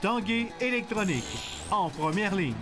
Tanguay électronique, en première ligne.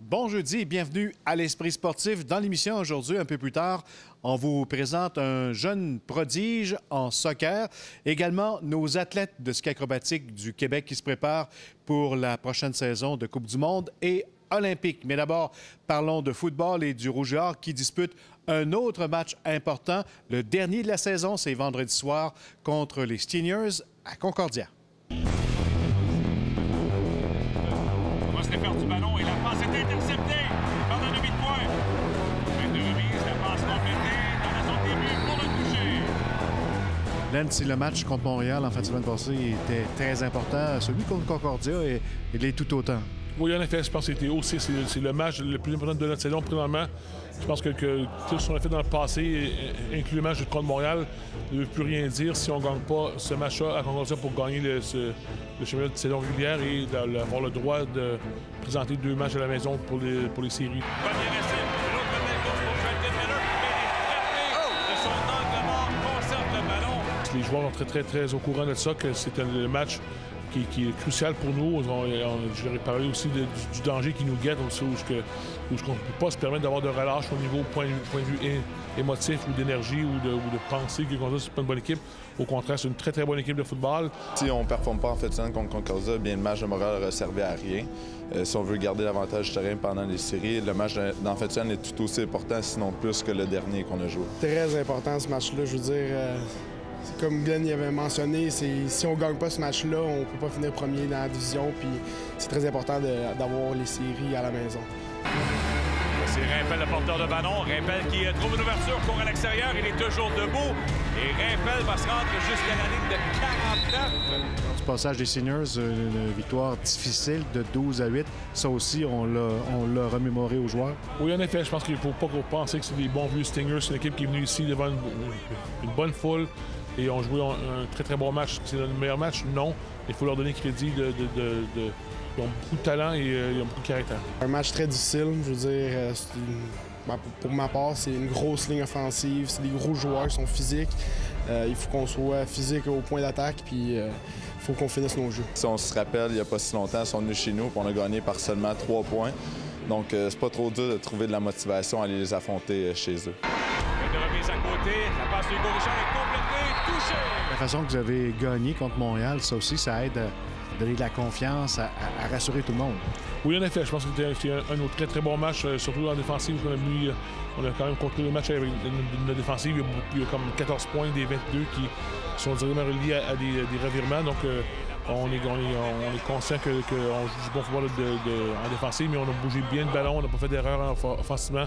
Bon jeudi et bienvenue à l'Esprit sportif. Dans l'émission aujourd'hui, un peu plus tard, on vous présente un jeune prodige en soccer. Également, nos athlètes de ski acrobatique du Québec qui se préparent pour la prochaine saison de Coupe du monde et olympique. Mais d'abord, parlons de football et du Rouge et Or qui dispute un autre match important. Le dernier de la saison, c'est vendredi soir contre les Steelers à Concordia. On va se faire du ballon et la passe est interceptée par un demi-point. De remise, la passe complétée dans la zone des buts pour le toucher. Len, si le match contre Montréal en fin de semaine passée était très important, celui contre Concordia, il est tout autant. Oui, en effet, je pense que c'est le match le plus important de notre saison présentement. Je pense que tout ce qu'on a fait dans le passé, inclus le match contre Montréal, ne veut plus rien dire si on ne gagne pas ce match-là à Concordia pour gagner le championnat de saison régulière et avoir le droit de présenter 2 matchs à la maison pour les séries. Premier essai, l'autre côté gauche pour Trenton Miller. Il est frappé de son angle mort, conserve le ballon. Les joueurs sont très au courant de ça, que c'est un match qui est crucial pour nous. Je leur ai parlé aussi du danger qui nous guette, aussi, où on ne peut pas se permettre d'avoir de relâche au niveau point de vue émotif ou d'énergie ou de penser que Concordia, c'est pas une bonne équipe. Au contraire, c'est une très bonne équipe de football. Si on ne performe pas en fait contre Concordia, bien le match de Montréal aurait servi à rien. Si on veut garder l'avantage du terrain pendant les séries, le match d'en fait est tout aussi important, sinon plus que le dernier qu'on a joué. Très important ce match-là, je veux dire. Comme Glenn y avait mentionné, si on ne gagne pas ce match-là, on ne peut pas finir premier dans la division. Puis c'est très important d'avoir les séries à la maison. C'est Rimpel, le porteur de ballon. Rimpel qui trouve une ouverture, court à l'extérieur. Il est toujours debout. Et Rimpel va se rendre jusqu'à la ligne de 49. Du passage des Seniors, une victoire difficile de 12-8. Ça aussi, on l'a remémoré aux joueurs. Oui, en effet, je pense qu'il ne faut pas penser que c'est des bons vieux Stingers. C'est une équipe qui est venue ici devant une bonne foule. Et ont joué un très bon match. C'est le meilleur match? Non. Il faut leur donner crédit. Ils ont beaucoup de talent et ils ont beaucoup de caractère. Un match très difficile, je veux dire. Pour ma part, c'est une grosse ligne offensive. C'est des gros joueurs qui sont physiques. Il faut qu'on soit physique au point d'attaque, puis il faut qu'on finisse nos jeux. Si on se rappelle, il n'y a pas si longtemps, ils sont venus chez nous et on a gagné par seulement 3 points. Donc, c'est pas trop dur de trouver de la motivation à aller les affronter chez eux. De remise à côté, la passe de Hugo Richard est complétée, touchée! La façon que vous avez gagné contre Montréal, ça aussi, ça aide à donner de la confiance, à rassurer tout le monde. Oui, en effet, je pense que c'était un autre très bon match, surtout en défensive. On a quand même conclu le match avec une défensive. Il y a comme 14 points des 22 qui sont directement reliés à des revirements. Donc, on est conscient qu'on joue du bon football en défensive, mais on a bougé bien le ballon, on n'a pas fait d'erreur offensivement.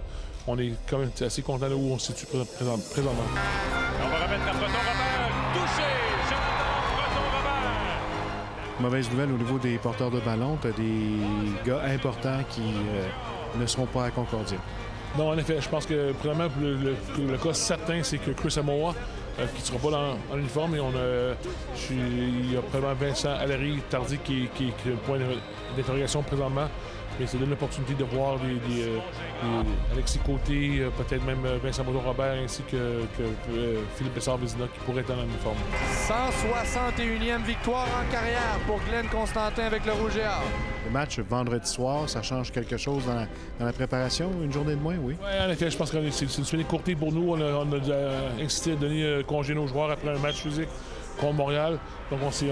On est quand même assez content de où on se situe présentement. On va remettre à Breton-Robert, touché! Jonathan Breton-Robert! Mauvaise nouvelle au niveau des porteurs de ballon. Tu as des gars importants qui ne seront pas à Concordia. Non, en effet, je pense que premièrement, le cas certain, c'est que Chris Amoa, qui ne sera pas en uniforme, et il y a probablement Vincent Allary Tardy qui est un point d'interrogation présentement. Mais ça donne l'opportunité de voir Alexis Côté, peut-être même Vincent Breton-Robert ainsi que Philippe Bessard-Vézina qui pourraient être en uniforme. 161e victoire en carrière pour Glenn Constantin avec le Rouge et Or. Le match vendredi soir, ça change quelque chose dans la préparation? Une journée de moins, oui? Oui, en effet, je pense que c'est une semaine écourtée pour nous. On a insisté à donner congé à nos joueurs après un match physique contre Montréal. Donc, on s'est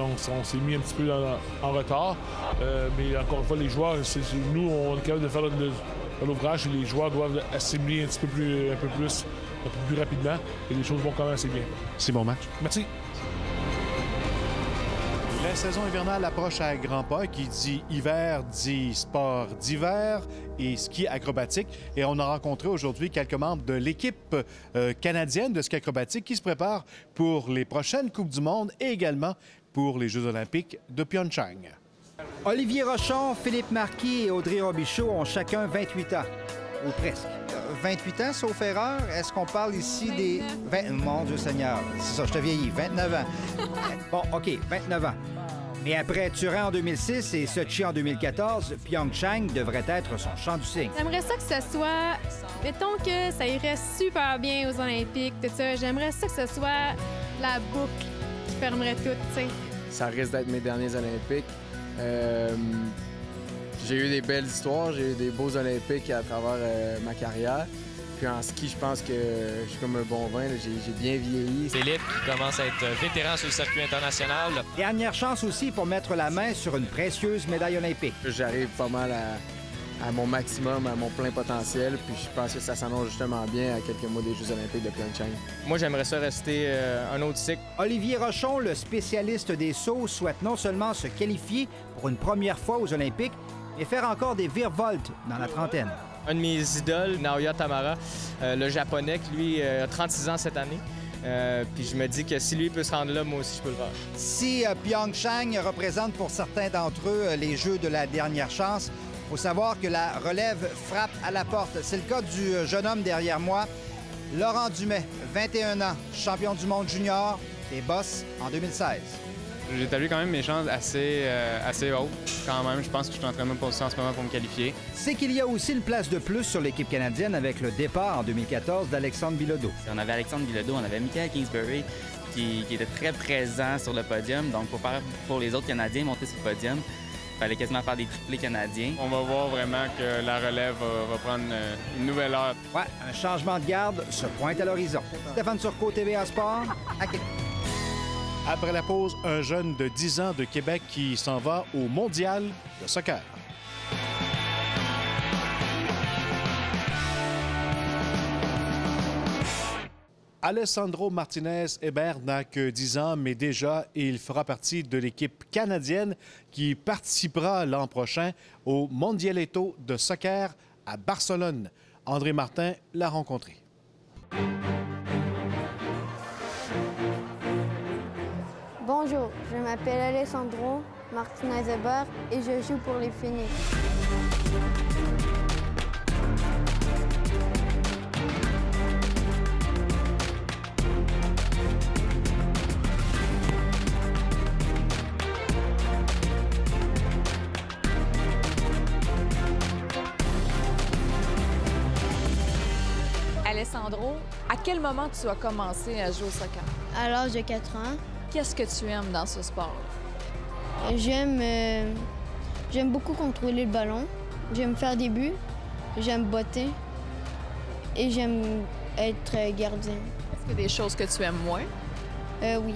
mis un petit peu en retard. Mais encore une fois, les joueurs, nous, on est capable de faire l'ouvrage et les joueurs doivent assimiler un peu plus rapidement. Et les choses vont quand même assez bien. C'est bon match. Merci. La saison hivernale approche à grands pas. Qui dit hiver dit sport d'hiver et ski acrobatique. Et on a rencontré aujourd'hui quelques membres de l'équipe canadienne de ski acrobatique qui se prépare pour les prochaines Coupes du monde et également pour les Jeux olympiques de Pyeongchang. Olivier Rochon, Philippe Marquis et Audrey Robichaud ont chacun 28 ans, ou presque. 28 ans, sauf erreur. Est-ce qu'on parle ici des... Mon Dieu Seigneur, c'est ça, je te vieillis, 29 ans. Bon, OK, 29 ans. Mais après Turin en 2006 et Sochi en 2014, Pyeongchang devrait être son champ du signe. J'aimerais ça que ce soit... Mettons que ça irait super bien aux Olympiques, tout ça. J'aimerais ça que ce soit la boucle qui fermerait tout, tu sais. Ça risque d'être mes derniers Olympiques. J'ai eu des belles histoires, j'ai eu des beaux Olympiques à travers ma carrière. Puis en ski, je pense que je suis comme un bon vin, j'ai bien vieilli. Philippe qui commence à être vétéran sur le circuit international. Dernière chance aussi pour mettre la main sur une précieuse médaille olympique. J'arrive pas mal à mon maximum, à mon plein potentiel, puis je pense que ça s'annonce justement bien à quelques mois des Jeux olympiques de Pyeongchang. Moi, j'aimerais ça rester un autre cycle. Olivier Rochon, le spécialiste des sauts, souhaite non seulement se qualifier pour une première fois aux Olympiques, mais faire encore des virevoltes dans la trentaine. Un de mes idoles, Naoya Tamara, le japonais, qui lui a 36 ans cette année. Puis je me dis que si lui peut se rendre là, moi aussi je peux le faire. Si Pyeongchang représente pour certains d'entre eux les Jeux de la dernière chance, il faut savoir que la relève frappe à la porte. C'est le cas du jeune homme derrière moi, Laurent Dumais, 21 ans, champion du monde junior des bosses en 2016. J'ai établi quand même mes chances assez hautes. Quand même, je pense que je suis en train de me positionner en ce moment pour me qualifier. C'est qu'il y a aussi une place de plus sur l'équipe canadienne avec le départ en 2014 d'Alexandre Bilodeau. On avait Alexandre Bilodeau, on avait Michael Kingsbury qui était très présent sur le podium. Donc, pour les autres Canadiens monter sur le podium, il fallait quasiment faire des triplés canadiens. On va voir vraiment que la relève va prendre une nouvelle heure. Ouais, un changement de garde se pointe à l'horizon. Stéphane Turcot, TVA Sport, à Québec. Après la pause, un jeune de 10 ans de Québec qui s'en va au mondial de soccer. Alessandro Martinez-Hébert n'a que 10 ans, mais déjà, il fera partie de l'équipe canadienne qui participera l'an prochain au Mondialetto de soccer à Barcelone. André Martin l'a rencontré. Bonjour, je m'appelle Alessandro Martinez-Hébert et je joue pour les Phoenix. Alessandro, à quel moment tu as commencé à jouer au soccer? À l'âge de 4 ans. Qu'est-ce que tu aimes dans ce sport? J'aime beaucoup contrôler le ballon. J'aime faire des buts. J'aime botter. Et j'aime être gardien. Est-ce qu'il y a des choses que tu aimes moins? Oui.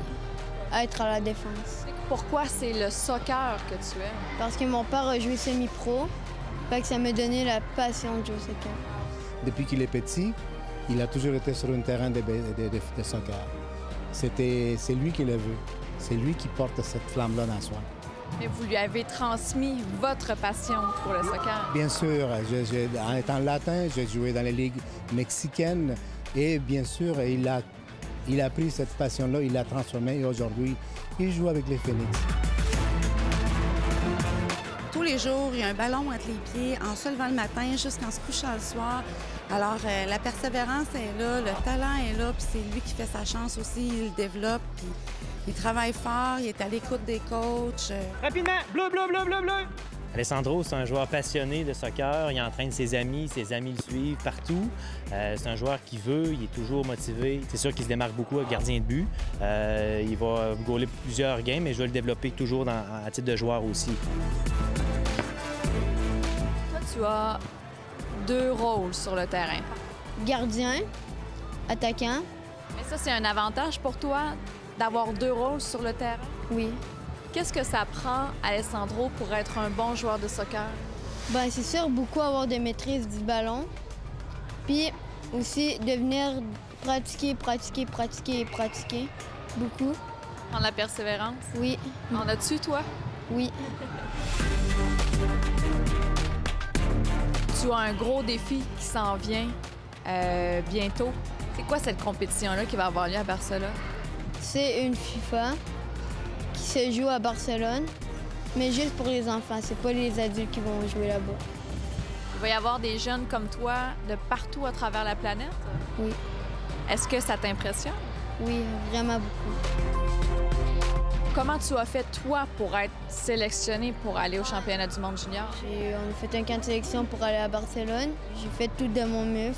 Être à la défense. Pourquoi c'est le soccer que tu aimes? Parce que mon père a joué semi-pro. Fait que ça m'a donné la passion de jouer au soccer. Depuis qu'il est petit, il a toujours été sur un terrain de soccer. C'est lui qui l'a vu. C'est lui qui porte cette flamme-là dans soi. Mais vous lui avez transmis votre passion pour le soccer? Bien sûr. En étant latin, j'ai joué dans les ligues mexicaines. Et bien sûr, il a pris cette passion-là, il l'a transformée et aujourd'hui, il joue avec les Phoenix. Tous les jours, il y a un ballon entre les pieds, en se levant le matin jusqu'en se couchant le soir. Alors, la persévérance est là, le talent est là, puis c'est lui qui fait sa chance aussi, il le développe, puis il travaille fort, il est à l'écoute des coachs. Rapidement, bleu, bleu, bleu, bleu, bleu! Alessandro, c'est un joueur passionné de soccer, il entraîne ses amis le suivent partout. C'est un joueur qui veut, il est toujours motivé. C'est sûr qu'il se démarque beaucoup avec gardien de but. Il va gauler plusieurs games, mais je vais le développer toujours à titre de joueur aussi. Toi, tu as 2 rôles sur le terrain. Gardien, attaquant. Mais ça, c'est un avantage pour toi d'avoir 2 rôles sur le terrain? Oui. Qu'est-ce que ça prend, Alessandro, pour être un bon joueur de soccer? Bien, c'est sûr, beaucoup avoir de maîtrise du ballon. Puis aussi de venir pratiquer. Beaucoup. En la persévérance? Oui. En as-tu, toi? Oui. Tu as un gros défi qui s'en vient bientôt. C'est quoi cette compétition-là qui va avoir lieu à Barcelone? C'est une FIFA qui se joue à Barcelone, mais juste pour les enfants. C'est pas les adultes qui vont jouer là-bas. Il va y avoir des jeunes comme toi de partout à travers la planète. Oui. Est-ce que ça t'impressionne? Oui, vraiment beaucoup. Comment tu as fait, toi, pour être sélectionné pour aller au championnat du monde junior? On a fait un camp de sélection pour aller à Barcelone. J'ai fait tout de mon mieux.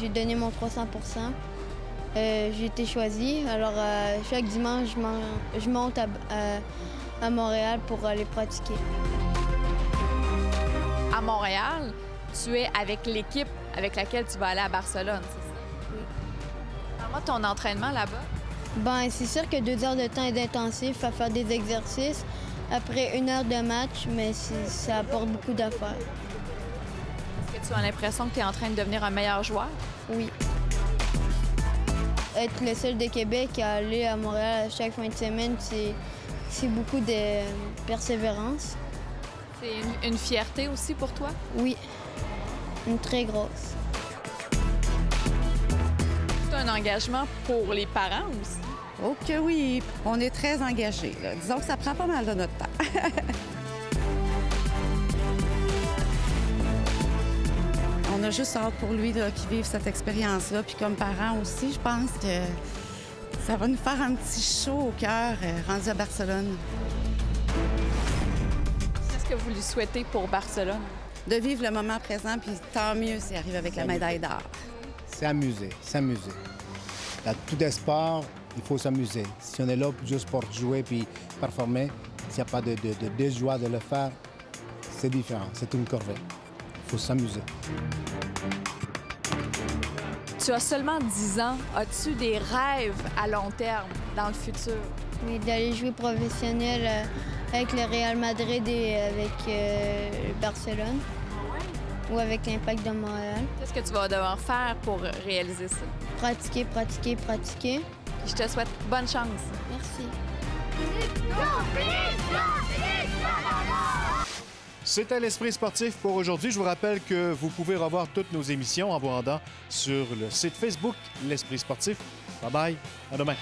J'ai donné mon 300 %. J'ai été choisie. Alors, chaque dimanche, je monte à Montréal pour aller pratiquer. À Montréal, tu es avec l'équipe avec laquelle tu vas aller à Barcelone, c'est ça? Oui. Parle-moi de ton entraînement là-bas. Ben, c'est sûr que 2 heures de temps d'intensif à faire des exercices. Après 1 heure de match, mais ça apporte beaucoup d'affaires. Est-ce que tu as l'impression que tu es en train de devenir un meilleur joueur? Oui. Être le seul de Québec à aller à Montréal à chaque fin de semaine, c'est beaucoup de persévérance. C'est une fierté aussi pour toi? Oui, une très grosse. C'est un engagement pour les parents aussi? Oh que oui, on est très engagés. Là. Disons que ça prend pas mal de notre temps. On a juste hâte pour lui qu'il vive cette expérience-là. Puis comme parents aussi, je pense que ça va nous faire un petit chaud au cœur rendu à Barcelone. Qu'est-ce que vous lui souhaitez pour Barcelone? De vivre le moment présent, puis tant mieux s'il arrive avec la médaille d'or. S'amuser. Dans tout des sports, il faut s'amuser. Si on est là juste pour jouer puis performer, s'il n'y a pas de joie de le faire, c'est différent, c'est une corvée. Il faut s'amuser. Tu as seulement 10 ans. As-tu des rêves à long terme dans le futur? Oui, d'aller jouer professionnel avec le Real Madrid et avec Barcelone. Ou avec l'Impact de Montréal. Qu'est-ce que tu vas devoir faire pour réaliser ça? Pratiquer. Je te souhaite bonne chance. Merci. C'était l'Esprit sportif pour aujourd'hui. Je vous rappelle que vous pouvez revoir toutes nos émissions en vous rendant sur le site Facebook L'Esprit sportif. Bye bye, à demain.